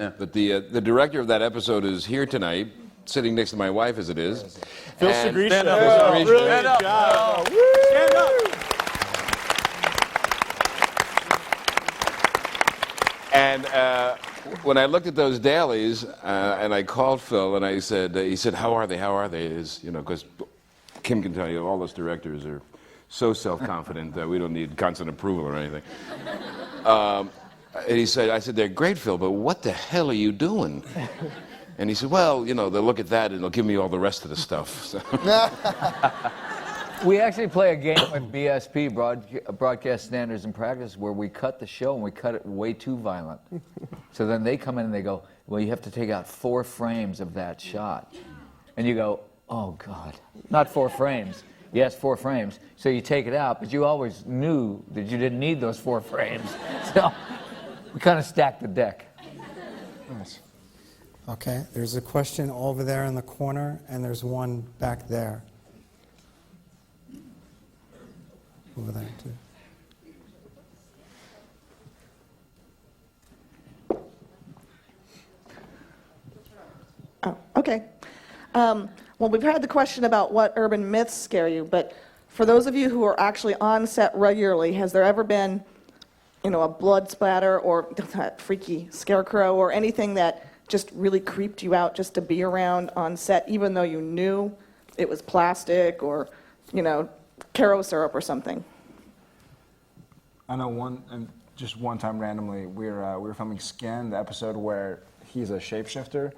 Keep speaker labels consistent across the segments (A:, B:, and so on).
A: Yeah. But the director of that episode is here tonight, sitting next to my wife as it is.
B: Phil Segrisha.
A: Stand up.
B: Brilliant job. Stand up.
A: And when I looked at those dailies, and I called Phil, and I said, he said, how are they? How are they? Is, you know, because Kim can tell you, all those directors are so self-confident that we don't need constant approval or anything. And he said, I said, they're great, Phil, but what the hell are you doing? And he said, well, you know, they'll look at that and they'll give me all the rest of the stuff. So.
C: We actually play a game with BSP, Broadcast Standards and Practice, where we cut the show and we cut it way too violent. So then they come in and they go, well, you have to take out 4 frames of that shot. And you go, oh, God, not 4 frames. Yes, 4 frames. So you take it out, but you always knew that you didn't need those 4 frames. So we kind of stacked the deck.
D: Nice. Okay, there's a question over there in the corner, and there's one back there. Over there, too.
E: Oh, okay. Well, we've had the question about what urban myths scare you, but for those of you who are actually on set regularly, has there ever been, you know, a blood splatter or that freaky scarecrow or anything that just really creeped you out just to be around on set, even though you knew it was plastic or, you know, Caro syrup or something?
B: I know just one time randomly, we were filming Skin, the episode where he's a shapeshifter,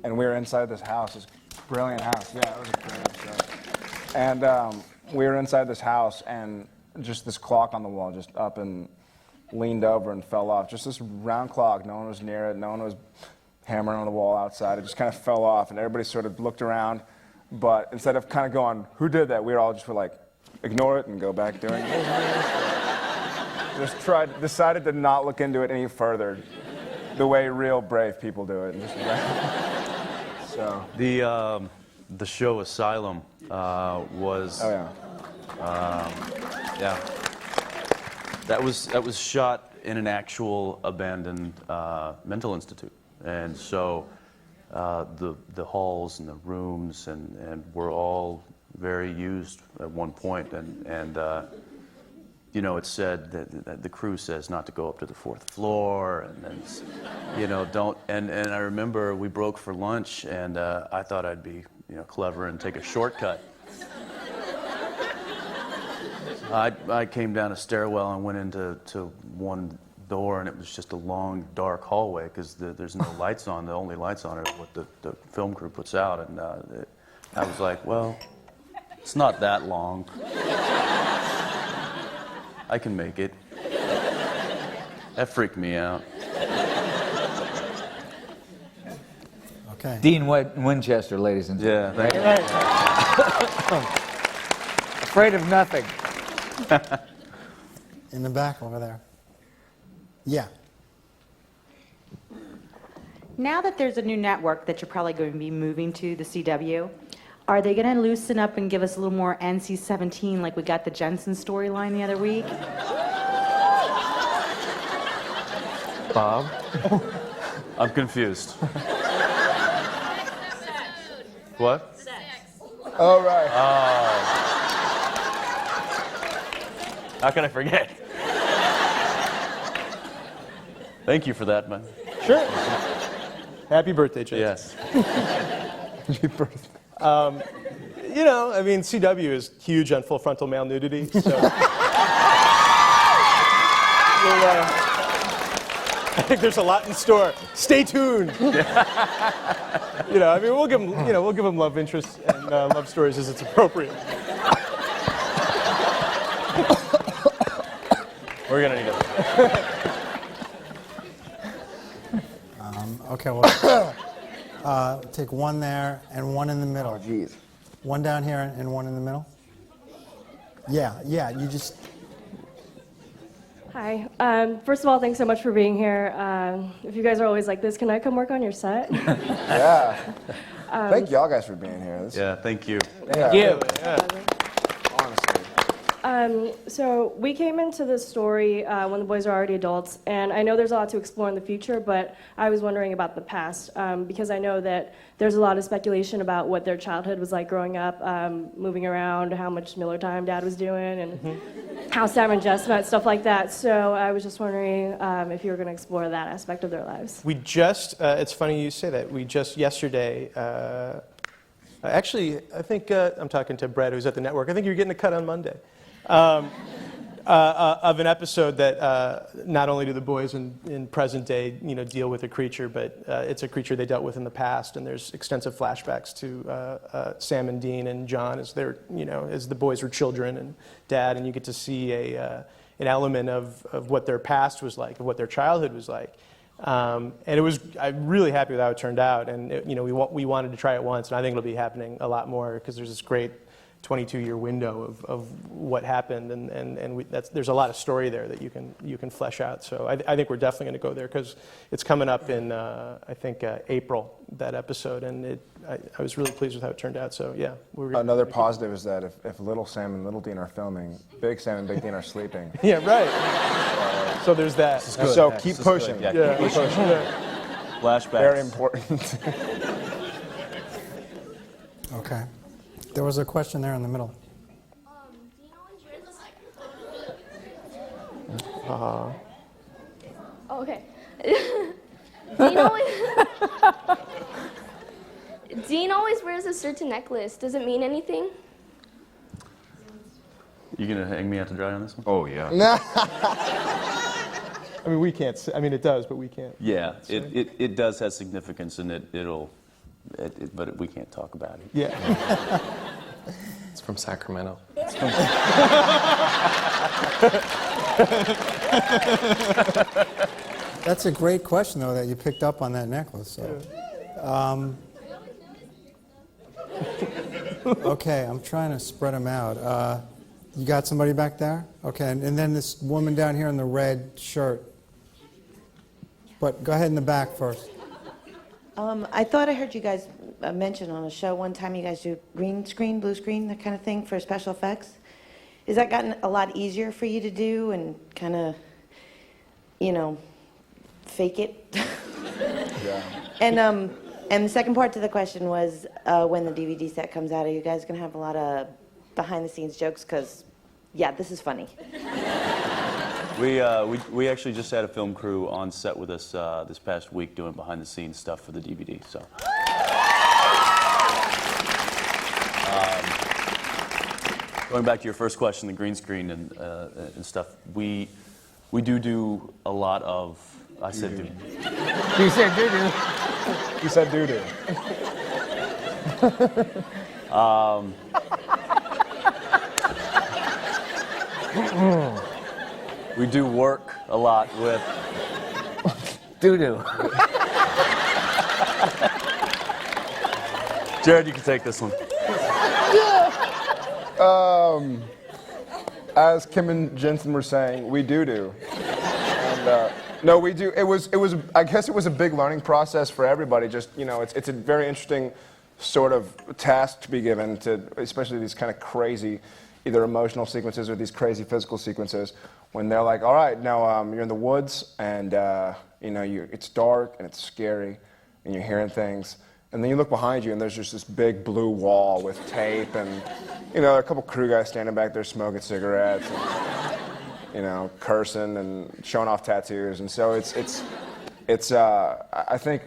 B: and we were inside this house, this brilliant house. Yeah, it was a great episode. And we were inside this house, and just this clock on the wall just up and leaned over and fell off. Just this round clock. No one was near it. No one was hammering on the wall outside. It just kind of fell off, and everybody sort of looked around. But instead of kind of going, who did that? We were all just like, ignore it and go back doing it. Decided to not look into it any further, the way real brave people do it. So
F: the show Asylum was.
B: Oh yeah.
F: Yeah. That was shot in an actual abandoned mental institute, and so the halls and the rooms and were all very used at one point, and you know, it's said that the crew says not to go up to the 4th floor, and then, you know, don't. And I remember we broke for lunch, and I thought I'd be, you know, clever and take a shortcut. I came down a stairwell and went into one door, and it was just a long, dark hallway because there's no lights on. The only lights on are what the film crew puts out, and I was like, well, it's not that long. I can make it. That freaked me out.
D: Okay.
C: Dean Winchester, ladies and gentlemen.
F: Yeah, thank you.
C: Afraid of nothing.
D: In the back over there. Yeah.
G: Now that there's a new network that you're probably going to be moving to, the CW, are they going to loosen up and give us a little more NC-17 like we got the Jensen storyline the other week?
F: Bob? I'm confused. What?
B: Oh right.
F: How can I forget? Thank you for that, man.
B: Sure. Happy birthday, Jason.
F: Yes.
B: Happy birthday. You know, I mean, CW is huge on full frontal male nudity, so I think there's a lot in store. Stay tuned. You know, I mean, we'll give them love interests and love stories as it's appropriate.
F: We're gonna need it.
D: Okay, well, take one there and one in the middle.
H: Oh, geez.
D: One down here and one in the middle. Yeah, you just...
I: Hi. First of all, thanks so much for being here. If you guys are always like this, can I come work on your set?
B: Yeah. Thank y'all guys for being here.
F: Yeah, thank you.
B: Thank
C: you.
B: Honestly.
I: So we came into this story when the boys are already adults, and I know there's a lot to explore in the future, but I was wondering about the past, because I know that there's a lot of speculation about what their childhood was like growing up, moving around, how much Miller time Dad was doing, and how Sam and Jess met, stuff like that. So I was just wondering if you were going to explore that aspect of their lives.
H: We just, it's funny you say that, we just yesterday, actually, I think, I'm talking to Brett, who's at the network, I think you're getting a cut on Monday, of an episode that not only do the boys in present day, deal with a creature, but it's a creature they dealt with in the past, and there's extensive flashbacks to Sam and Dean and John as they're, as the boys were children and Dad, and you get to see an element of what their past was like, of what their childhood was like. And I'm really happy with how it turned out, and we wanted to try it once, and I think it'll be happening a lot more because there's this great 22-year window of what happened, and there's a lot of story there that you can flesh out. So I think we're definitely going to go there because it's coming up in I think April, that episode, and I was really pleased with how it turned out. So yeah,
B: Another positive is that if Little Sam and Little Dean are filming, Big Sam and Big Dean are sleeping.
H: Yeah, right. So there's that.
B: So keep pushing.
F: Yeah, keep pushing. Flashbacks.
B: Very important.
D: Okay. There was a question there in the middle.
J: Dean always wears Oh, okay. Dean always wears a certain necklace. Does it mean anything?
F: You gonna hang me out to dry on this one?
A: Oh, yeah.
H: I mean, we can't say, I mean, it does, but we can't.
F: Yeah, it does have significance, and but we can't talk about it.
H: Yeah.
K: It's from Sacramento.
D: That's a great question, though, that you picked up on that necklace. So. Okay, I'm trying to spread them out. You got somebody back there? Okay, and then this woman down here in the red shirt. But go ahead in the back first.
L: I thought I heard you guys mention on a show one time you guys do green screen, blue screen, that kind of thing for special effects. Has that gotten a lot easier for you to do and kind of, fake it?
B: Yeah.
L: And the second part to the question was when the DVD set comes out, are you guys going to have a lot of behind-the-scenes jokes? Because, yeah, this is funny.
F: We actually just had a film crew on set with us this past week doing behind-the-scenes stuff for the DVD. So, going back to your first question, the green screen and stuff, we do a lot of. I said doo.
C: You said doo-doo.
B: You said doo-doo.
F: We do work a lot with
C: Doo-doo.
F: Jared, you can take this one.
B: As Kim and Jensen were saying, we do. And no, we do. It was. I guess it was a big learning process for everybody. Just it's a very interesting sort of task to be given to, especially these kind of crazy, either emotional sequences or these crazy physical sequences. When they're like, all right, now you're in the woods and it's dark and it's scary and you're hearing things. And then you look behind you, and there's just this big blue wall with tape, and a couple crew guys standing back there smoking cigarettes, and, cursing and showing off tattoos. And so it's. I think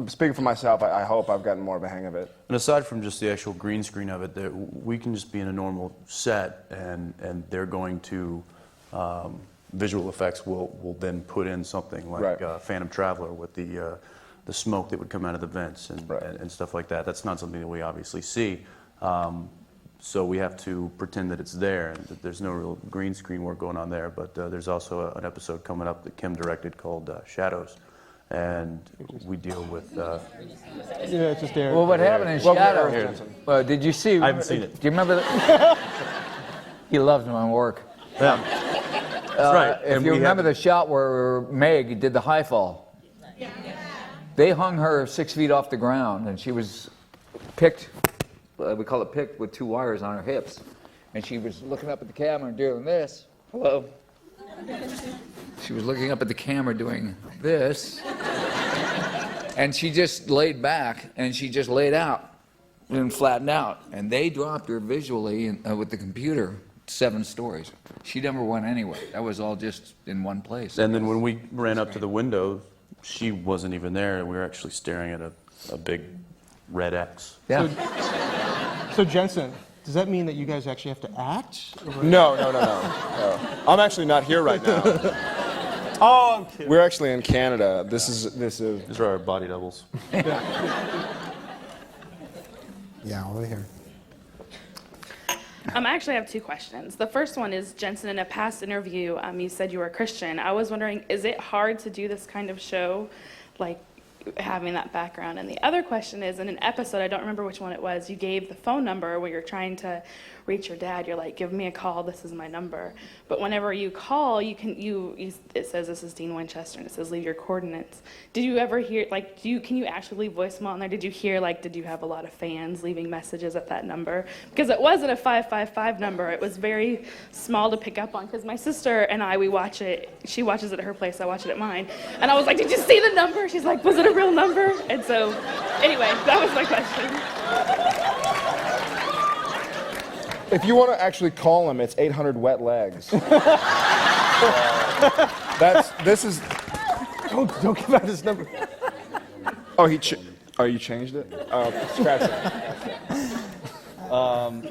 B: speaking for myself, I hope I've gotten more of a hang of it.
F: And aside from just the actual green screen of it, we can just be in a normal set, and they're going to visual effects will then put in something like Phantom Traveler with the smoke that would come out of the vents and stuff like that. That's not something that we obviously see. So we have to pretend that it's there, and that there's no real green screen work going on there. But there's also an episode coming up that Kim directed called Shadows. And we deal with...
H: Yeah, it's just Aaron.
C: Well, what happened in Shadows... did you see...
F: I haven't seen it.
C: Do you remember that? He loves my work.
F: Yeah. That's right.
C: If you remember the shot where Meg did the high fall. They hung her 6 feet off the ground, and she was picked, we call it picked, with 2 wires on her hips. and she was looking up at the camera and doing this. Hello. She was looking up at the camera doing this, and she just laid back, and she just laid out and flattened out. And they dropped her visually with the computer 7 stories. She never went anywhere. That was all just in one place.
F: And then when we ran up to the window, she wasn't even there. We were actually staring at a big red X.
C: Yeah.
H: So Jensen, does that mean that you guys actually have to act?
B: No. I'm actually not here right now.
H: Oh, I'm kidding.
B: We're actually in Canada. This is.
F: These are our body doubles.
D: Yeah, over here.
M: I actually have 2 questions. The first one is, Jensen, in a past interview, you said you were a Christian. I was wondering, is it hard to do this kind of show, like having that background? And the other question is, in an episode, I don't remember which one it was, you gave the phone number where you're trying to reach your dad. You're like, give me a call, this is my number. But whenever you call, it says this is Dean Winchester, and it says leave your coordinates. Did you ever hear, like, can you actually leave voicemail on there? Did you hear, like, did you have a lot of fans leaving messages at that number? Because it wasn't a 555 number. It was very small to pick up on, because my sister and I, we watch it. She watches it at her place, I watch it at mine. And I was like, did you see the number? She's like, was it a real number? And so, anyway, that was my question.
B: If you want to actually call him, it's 800 wet legs. This is.
H: Don't give out his number.
B: Oh, you changed it? Scratch it. I'm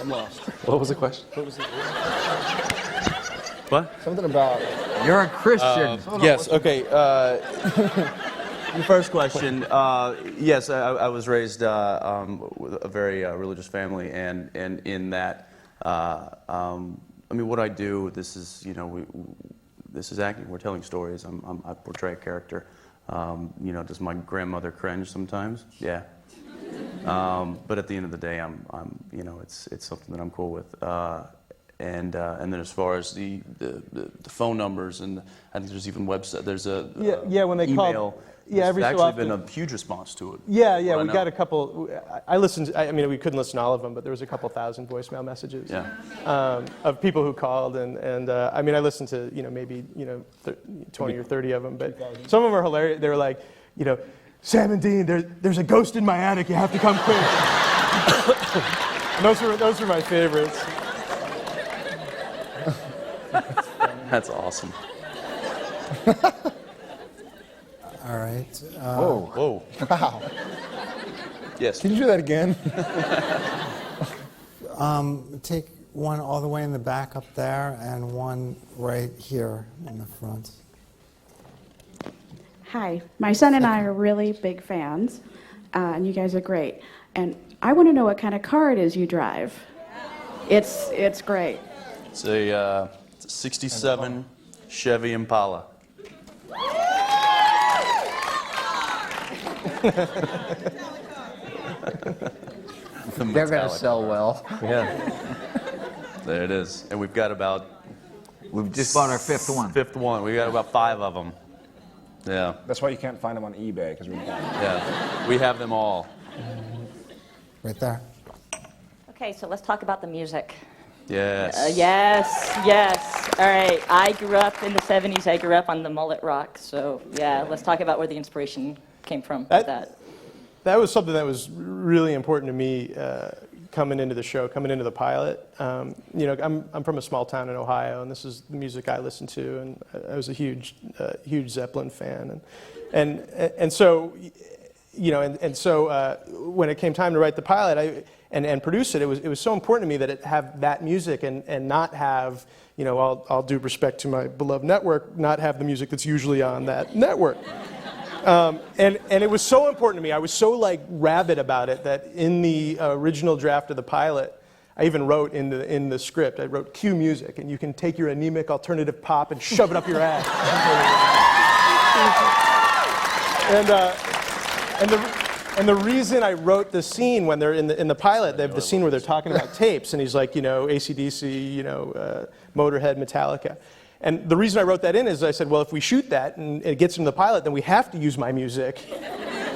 B: lost.
F: What was the question? What?
B: Something about.
C: You're a Christian.
F: Yes, okay. The first question, yes, I was raised with a very religious family, and in that, I mean, what I do, this is, this is acting. We're telling stories. I portray a character. Does my grandmother cringe sometimes? Yeah. But at the end of the day, it's something that I'm cool with. And then as far as the phone numbers, and I think there's even website. There's a
H: when they
F: email.
H: Call. Yeah, every
F: There's
H: so
F: actually
H: often.
F: been a huge response to it.
H: Yeah, we got a couple. I listened. I mean, we couldn't listen to all of them, but there was a couple thousand voicemail messages of people who called, and I mean, I listened to maybe 20 or 30 of them, but some of them are hilarious. They were like, Sam and Dean, there's a ghost in my attic. You have to come quick. And those were my favorites.
F: That's awesome.
D: All right.
F: Whoa.
B: Wow.
F: Yes.
B: Can you do that again?
D: Take one all the way in the back up there and one right here in the front.
N: Hi, my son and I are really big fans, and you guys are great. And I want to know what kind of car it is you drive. It's great.
F: It's a 67 Chevy Impala.
C: They're going to sell well.
F: Yeah. There it is. And we've got about...
C: We've just bought our 5th one.
F: 5th one. We got about 5 of them. Yeah.
B: That's why you can't find them on eBay, because we're done.
F: Yeah. We have them all.
D: Right there.
O: Okay, so let's talk about the music.
F: Yes.
O: Yes. All right. I grew up in the 70s. I grew up on the mullet rock. So, yeah, let's talk about where the inspiration came from with that.
H: That was something that was really important to me coming into the show, coming into the pilot. I'm from a small town in Ohio, and this is the music I listened to, and I was a huge Zeppelin fan, and so when it came time to write the pilot and produce it, it was so important to me that it have that music and not have, all due respect to my beloved network, not have the music that's usually on that network. And it was so important to me. I was so rabid about it that in the original draft of the pilot, I even wrote in the script, I wrote cue music, and you can take your anemic alternative pop and shove it up your ass. And the reason I wrote the scene when they're in the pilot, they have the scene where they're talking about tapes, and he's like, AC/DC, Motorhead, Metallica. And the reason I wrote that in is I said, well, if we shoot that and it gets into the pilot, then we have to use my music.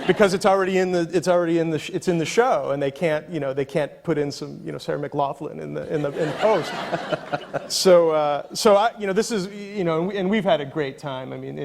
H: because it's already in the show, and they can't put in some Sarah McLachlan in post. So this is and we've had a great time. I mean,